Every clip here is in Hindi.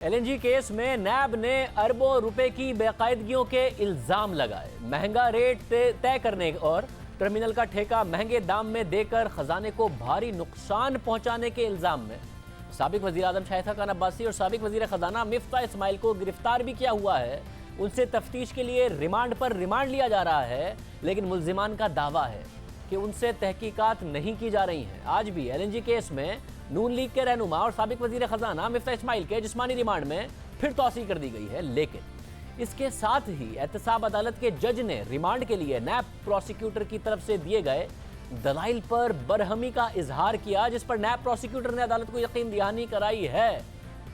एलएनजी केस में नैब ने अरबों रुपए की बेकायदगियों के इल्जाम लगाए। महंगा रेट तय करने और टर्मिनल का ठेका महंगे दाम में देकर खजाने को भारी नुकसान पहुंचाने के इल्जाम में साबिक वजीर आजम शाहिद खान अब्बासी और साबिक वजीर खजाना मिफ्ता इस्माइल को गिरफ्तार भी किया हुआ है। उनसे तफ्तीश के लिए रिमांड पर रिमांड लिया जा रहा है, लेकिन मुल्जिमान का दावा है कि उनसे तहकीकात नहीं की जा रही हैं। आज भी एलएनजी केस में नून लीग के रहनुमा और साबिक वजीर खजाना मिफ्ता इस्माइल के जिस्मानी रिमांड में फिर तौसीह कर दी गई है, लेकिन इसके साथ ही एहतसाब अदालत के जज ने रिमांड के लिए नैब प्रोसिक्यूटर की तरफ से दिए गए दलाइल पर बरहमी का इजहार किया, जिस पर नैब प्रोसिक्यूटर ने अदालत को यकीन दहानी कराई है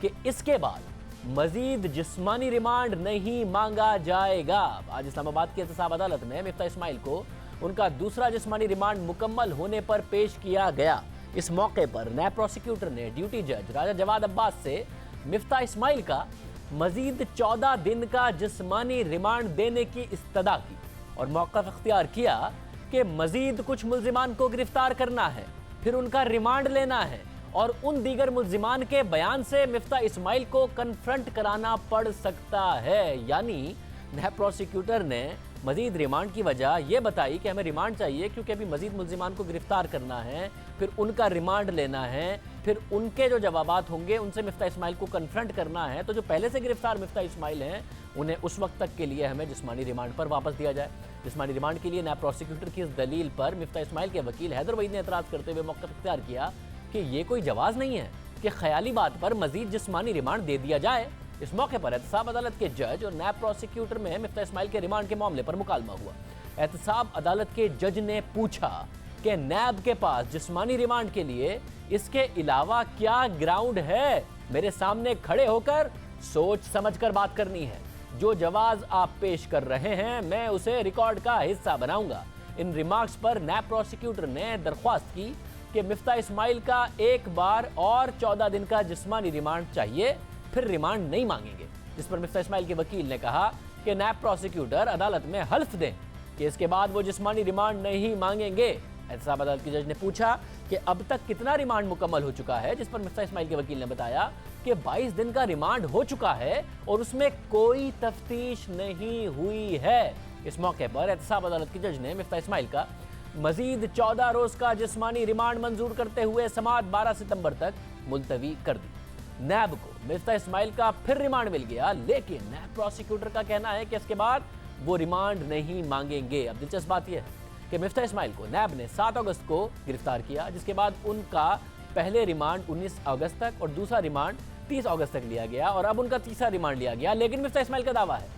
कि इसके बाद मजीद जिस्मानी रिमांड नहीं मांगा जाएगा। आज इस्लामाबाद की एहतसाब अदालत में मिफ्ता इस्माइल को उनका दूसरा जिस्मानी रिमांड मुकम्मल होने पर पेश किया गया। इस मौके पर नैब प्रोसिक्यूटर ने ड्यूटी जज राजा जवाद अब्बास से मिफ्ता इस्माइल का मजीद 14 दिन का जिस्मानी रिमांड देने की इस्तदा की और मौका इख्तियार किया कि मजीद कुछ मुल्जिमान को गिरफ्तार करना है, फिर उनका रिमांड लेना है और उन दीगर मुल्जिमान के बयान से मिफ्ता इस्माइल को कन्फ्रंट कराना पड़ सकता है। यानी नैब प्रोसिक्यूटर ने मजीद रिमांड की वजह यह बताई कि हमें रिमांड चाहिए क्योंकि अभी मजीद मुल्जिमान को गिरफ्तार करना है, फिर उनका रिमांड लेना है, फिर उनके जो जवाबात होंगे उनसे मिफ्ता इस्माइल को कन्फ्रंट करना है। तो जो पहले से गिरफ्तार मिफ्ता इस्माइल हैं उन्हें उस वक्त तक के लिए हमें जिस्मानी रिमांड पर वापस दिया जाए। जिस्मानी रिमांड के लिए नैब प्रोसिक्यूटर की इस दलील पर मिफ्ता इस्माइल के वकील हैदर वहीद ने एतराज़ करते हुए मौक़िफ़ इख्तियार किया कि ये कोई जवाज़ नहीं है कि ख्याली बात पर मजीद जिस्मानी रिमांड दे दिया जाए। इस मौके पर एहतसाब अदालत के जज और नैब प्रोसिक्यूटर में मिफ्ता इस्माइल के रिमांड के मामले पर मुकालमा हुआ। एहतसाब अदालत के जज ने पूछा कि नैब के पास जिस्मानी रिमांड के लिए इसके अलावा क्या ग्राउंड है। मेरे सामने खड़े होकर सोच समझकर बात करनी है। जो जवाब आप पेश कर रहे हैं मैं उसे रिकॉर्ड का हिस्सा बनाऊंगा। इन रिमार्क्स पर नैब प्रोसिक्यूटर ने दरख्वास्त की कि मिफ्ता इस्माइल का एक बार और 14 दिन का जिस्मानी रिमांड चाहिए, फिर रिमांड नहीं मांगेंगे। जिस पर मिफ्ता इस्माइल के वकील ने कहा कि नैब प्रोसिक्यूटर अदालत में हल्फ दें कि इसके बाद वो जिस्मानी रिमांड नहीं मांगेंगे। एहतसाब अदालत के जज ने पूछा कि अब तक कितना रिमांड मुकम्मल हो चुका है, जिस पर मिफ्ता इस्माइल के वकील ने बताया कि 22 दिन का रिमांड हो चुका है और उसमें कोई तफ्तीश नहीं हुई है। इस मौके पर एहतसाब अदालत के जज ने मिफ्ता इस्माइल का मजीद 14 रोज का जिस्मानी रिमांड मंजूर करते हुए समाअत 12 सितंबर तक मुलतवी कर दी। नैब को मिफ्ता इस्माइल का फिर रिमांड मिल गया, लेकिन नैब प्रोसिक्यूटर का कहना है कि इसके बाद वो रिमांड नहीं मांगेंगे। अब दिलचस्प बात यह है कि मिफ्ता इस्माइल को नैब ने 7 अगस्त को गिरफ्तार किया, जिसके बाद उनका पहले रिमांड 19 अगस्त तक और दूसरा रिमांड 30 अगस्त तक लिया गया और अब उनका तीसरा रिमांड लिया गया। लेकिन मिफ्ता इस्माइल का दावा है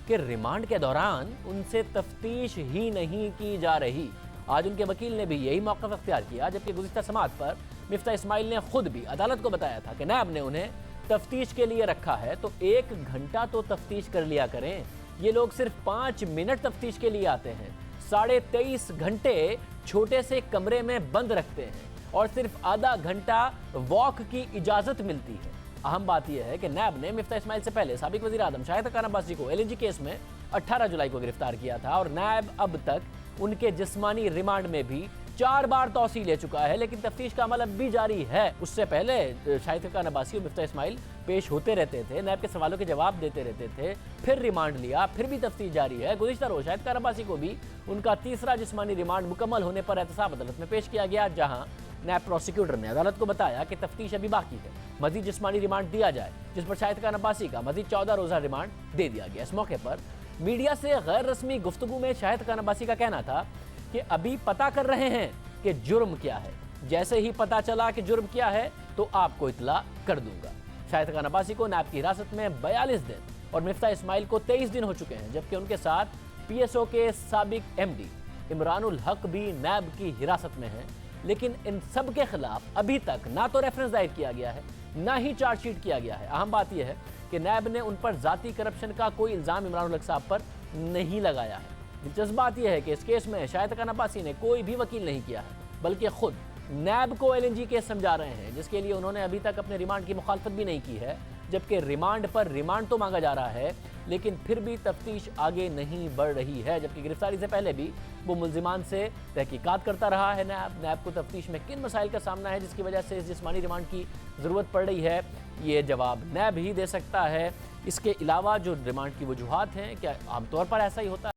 कि रिमांड के दौरान उनसे तफ्तीश ही नहीं की जा रही। आज उनके वकील ने भी यही मौक़िफ़ इख्तियार किया, जबकि गुज़िश्ता समाअत पर मिफ्ता इस्माइल ने खुद भी अदालत को बताया था कि नैब ने उन्हें तफ्तीश के लिए रखा है तो 1 घंटा तो तफ्तीश कर लिया करें। ये लोग सिर्फ 5 मिनट तफ्तीश के लिए आते हैं, 23.5 घंटे छोटे से कमरे में बंद रखते हैं और सिर्फ आधा घंटा वॉक की इजाज़त मिलती है। अहम बात यह है कि नैब ने मिफ्ता इस्माइल से पहले साबिक वज़ीर आज़म शाहिद खान अब्बासी को एलएनजी केस में 18 जुलाई को गिरफ्तार किया था और नैब अब तक उनके जिस्मानी रिमांड में भी 4 बार तौसीह ले चुका है, लेकिन तफ्तीश का अमल अब भी जारी है। उससे पहले शाहिद खान अब्बासी और मिफ्ता इस्माइल पेश होते रहते थे, नैब के सवालों के जवाब देते रहते थे, फिर रिमांड लिया, फिर भी तफ्तीश जारी है। गुज़िश्ता रोज़ शाहिद खान अब्बासी को भी उनका तीसरा जिस्मानी रिमांड मुकम्मल होने पर एहतसाब अदालत में पेश किया गया, जहाँ नैब प्रोसिक्यूटर ने अदालत को बताया कि तफ्तीश अभी बाकी है, मजीद जिस्मानी रिमांड दिया जाए, जिस पर शाहिद खान अब्बासी का मजीद 14 रोज़ा रिमांड दे दिया गया। इस मौके पर मीडिया से गैर रस्मी गुफ्तगू में शाहिद खान अब्बासी का कहना था कि अभी पता कर रहे हैं कि जुर्म क्या है, जैसे ही पता चला कि जुर्म क्या है तो आपको इतला कर दूंगा। शाहिद खान अब्बासी को नैब की हिरासत में 42 दिन और मिफ्ता इस्माइल को 23 दिन हो चुके हैं, जबकि उनके साथ पीएसओ के साबिक एमडी इमरानुल हक भी नैब की हिरासत में हैं। लेकिन इन सब के खिलाफ अभी तक ना तो रेफरेंस दायर किया गया है, ना ही चार्जशीट किया गया है। अहम बात यह है कि नैब ने उन पर जाती करप्शन का कोई इल्ज़ाम इमरानुल हक साहब पर नहीं लगाया है। दिलचस्प बात यह है कि इस केस में शाहिद खान अब्बासी ने कोई भी वकील नहीं किया है, बल्कि खुद नैब को एलएनजी केस समझा रहे हैं, जिसके लिए उन्होंने अभी तक अपने रिमांड की मुखालफत भी नहीं की है, जबकि रिमांड पर रिमांड तो मांगा जा रहा है, लेकिन फिर भी तफ्तीश आगे नहीं बढ़ रही है। जबकि गिरफ्तारी से पहले भी वो मुल्जिमान से तहकीकात करता रहा है। नैब को तफ्तीश में किन मसाइल का सामना है जिसकी वजह से इस जिस्मानी रिमांड की ज़रूरत पड़ रही है, ये जवाब नैब ही दे सकता है। इसके अलावा जो रिमांड की वजूहात हैं, क्या आमतौर पर ऐसा ही होता है?